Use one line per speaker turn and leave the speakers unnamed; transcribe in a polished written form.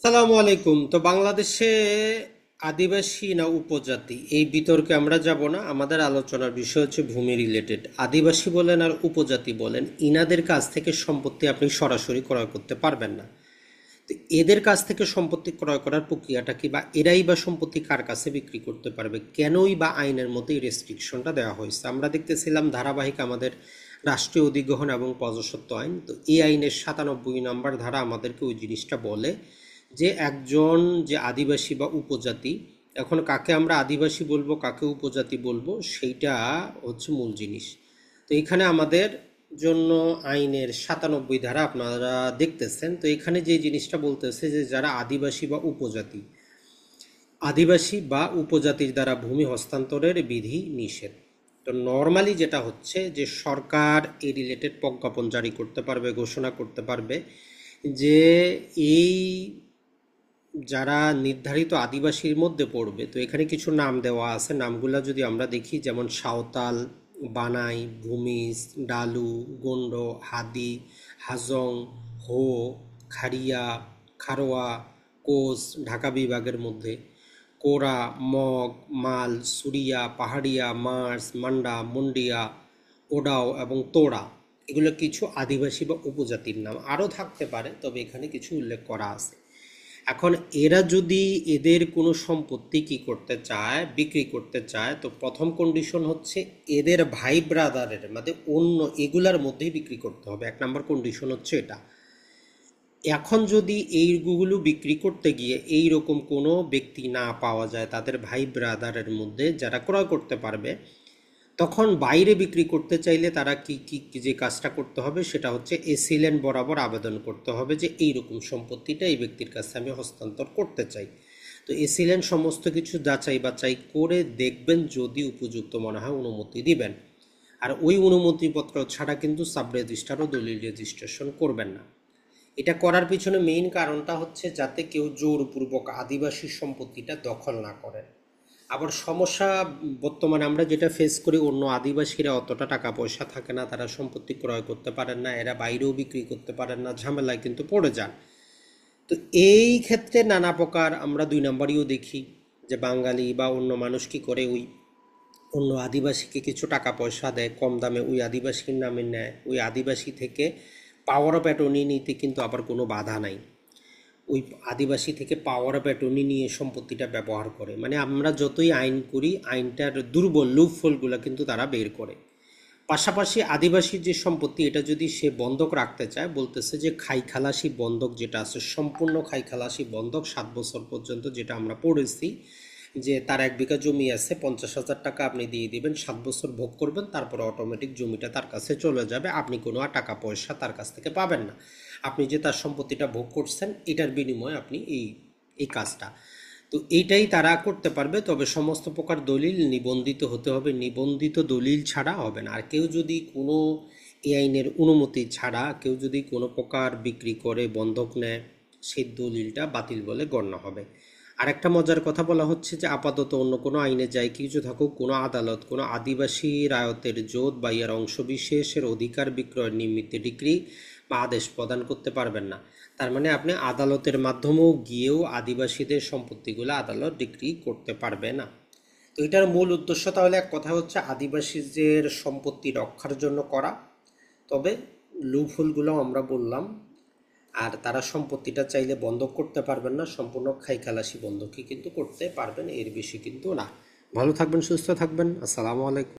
সালামু আলাইকুম। তো বাংলাদেশে আদিবাসী না উপজাতি এই বিতর্কে আমরা যাব না। আমাদের আলোচনার বিষয় হচ্ছে ভূমি রিলেটেড। আদিবাসী বলেন আর উপজাতি বলেন, ইনাদের কাছ থেকে সম্পত্তি আপনি সরাসরি ক্রয় করতে পারবেন না। তো এদের কাছ থেকে সম্পত্তি ক্রয় করার প্রক্রিয়াটা কি, বা এরাই বা সম্পত্তি কার কাছে বিক্রি করতে পারবে, কেনই বা আইনের মধ্যে এই রেস্ট্রিকশনটা দেওয়া হয়েছে? আমরা দেখতেছিলাম ধারাবাহিক আমাদের রাষ্ট্রীয় অধিগ্রহণ এবং প্রজাস্বত্ব আইন। তো এই আইনের 97 নম্বর ধারা আমাদেরকে ওই জিনিসটা বলে যে একজন যে আদিবাসী বা উপজাতি, এখন কাকে আমরা আদিবাসী বলবো কাকে উপজাতি বলবো সেইটা হচ্ছে মূল জিনিস। তো এখানে আমাদের জন্য আইনের 97 ধারা আপনারা দেখতেছেন। তো এখানে যে জিনিসটা বলতেছে যে যারা আদিবাসী বা উপজাতি, আদিবাসী বা উপজাতির দ্বারা ভূমি হস্তান্তরের বিধি নিষেধ। তো নর্মালি যেটা হচ্ছে যে সরকার এই রিলেটেড প্রজ্ঞাপন জারি করতে পারবে, ঘোষণা করতে পারবে যে এই যারা নির্ধারিত আদিবাসীর মধ্যে পড়বে। তো এখানে কিছু নাম দেওয়া আছে, নামগুলা যদি আমরা দেখি, যেমন সাঁওতাল, বানাই, ভূমিজ, ডালু, গোন্ড, হাদি, হাজং, হো, খারিয়া, খারোয়া, কোচ ঢাকা বিভাগের মধ্যে, কোরা, মগ, মাল, সুরিয়া, পাহাড়িয়া, মার্স, মান্ডা, মুন্ডিয়া, ওডাও এবং তোড়া, এগুলো কিছু আদিবাসী বা উপজাতির নাম। আরও থাকতে পারে, তবে এখানে কিছু উল্লেখ করা আছে। এখন এরা যদি এদের কোনো সম্পত্তি কি করতে চায়, বিক্রি করতে চায়, তো প্রথম কন্ডিশন হচ্ছে এদের ভাই ব্রাদারের মানে অন্য এগুলার মধ্যেই বিক্রি করতে হবে। 1 নম্বর কন্ডিশন হচ্ছে এটা। এখন যদি এইগুলো বিক্রি করতে গিয়ে এই রকম কোনো ব্যক্তি না পাওয়া যায় তাদের ভাই ব্রাদারের মধ্যে যারা ক্রয় করতে পারবে, তখন বাইরে বিক্রি করতে চাইলে তারা কি কি যে কাজটা করতে হবে সেটা হচ্ছে এসিল্যান্ড বরাবর আবেদন করতে হবে যে এইরকম সম্পত্তিটা এই ব্যক্তির কাছে আমি হস্তান্তর করতে চাই। তো এসিল্যান্ড সমস্ত কিছু যাচাই বাছাই করে দেখবেন, যদি উপযুক্ত মনে হয় অনুমতি দিবেন। আর ওই অনুমতিপত্র ছাড়া কিন্তু সাব রেজিস্ট্রার ও দলিল রেজিস্ট্রেশন করবেন না। এটা করার পিছনে মেইন কারণটা হচ্ছে যাতে কেউ জোরপূর্বক আদিবাসী সম্পত্তিটা দখল না করে। আবার সমস্যা বর্তমানে আমরা যেটা ফেস করি, অন্য আদিবাসীরা অতটা টাকা পয়সা থাকে না, তারা সম্পত্তি ক্রয় করতে পারেন না, এরা বাইরেও বিক্রি করতে পারেন না, ঝামেলায় কিন্তু পড়ে যান। তো এই ক্ষেত্রে নানা প্রকার আমরা 2 নম্বরেও দেখি যে বাঙালি বা অন্য মানুষ কি করে, ওই অন্য আদিবাসীকে কিছু টাকা পয়সা দেয়, কম দামে ওই আদিবাসীর নামে নেয়, ওই আদিবাসী থেকে পাওয়ার অফ অ্যাটর্নি নিতে কিন্তু আবার কোনো বাধা নাই। ওই আদিবাসী থেকে পাওয়ার অফ অ্যাটর্নি নিয়ে সম্পত্তিটা ব্যবহার করে, মানে আমরা যতই আইন করি আইনটার দুর্বল লুপহোলগুলো কিন্তু তারা বের করে। পাশাপাশি আদিবাসীর যে সম্পত্তি এটা যদি সে বন্ধক রাখতে চায়, বলতেছে যে খাই খালাসি বন্ধক যেটা আছে, সম্পূর্ণ খাই খালাসি বন্ধক 7 বছর পর্যন্ত, যেটা আমরা পড়েছি যে তার 1 বিঘা জমি আছে, 50,000 টাকা আপনি দিয়ে দিবেন, 7 বছর ভোগ করবেন, তারপরে অটোমেটিক জমিটা তার কাছে চলে যাবে, আপনি কোনো আর টাকা পয়সা তার কাছ থেকে পাবেন না। আপনি যে তার সম্পত্তিটা ভোগ করছেন এটার বিনিময়ে আপনি এই এই কাজটা, তো এইটাই তারা করতে পারবে। তবে সমস্ত প্রকার দলিল নিবন্ধিত হতে হবে, নিবন্ধিত দলিল ছাড়া হবে না। আর কেউ যদি কোনো এই আইনের অনুমতি ছাড়া কেউ যদি কোনো প্রকার বিক্রি করে বন্ধক নেয়, সেই দলিলটা বাতিল বলে গণ্য হবে। আরেকটা মজার কথা বলা হচ্ছে যে আপাতত অন্য কোনো আইনে যাই কিছু থাকুক, কোনো আদালত কোনো আদিবাসী রায়তের জোত বা ইয়ার অংশবিশেষের অধিকার বিক্রয়ের নিমিত্তে ডিক্রি বা আদেশ প্রদান করতে পারবেন না। তার মানে আপনি আদালতের মাধ্যমেও গিয়েও আদিবাসীদের সম্পত্তিগুলো আদালত ডিক্রি করতে পারবে না। তো এটার মূল উদ্দেশ্য তাহলে এক কথা হচ্ছে আদিবাসীদের সম্পত্তি রক্ষার জন্য করা। তবে লুপহোলগুলো আমরা বললাম। আর তারা সম্পত্তিটা চাইলে বন্ধক করতে পারবেন না, সম্পূর্ণ খাইখালাসি বন্ধকই কিন্তু করতে পারবেন, এর বেশি কিন্তু না। ভালো থাকবেন, সুস্থ থাকবেন। আসসালামু আলাইকুম।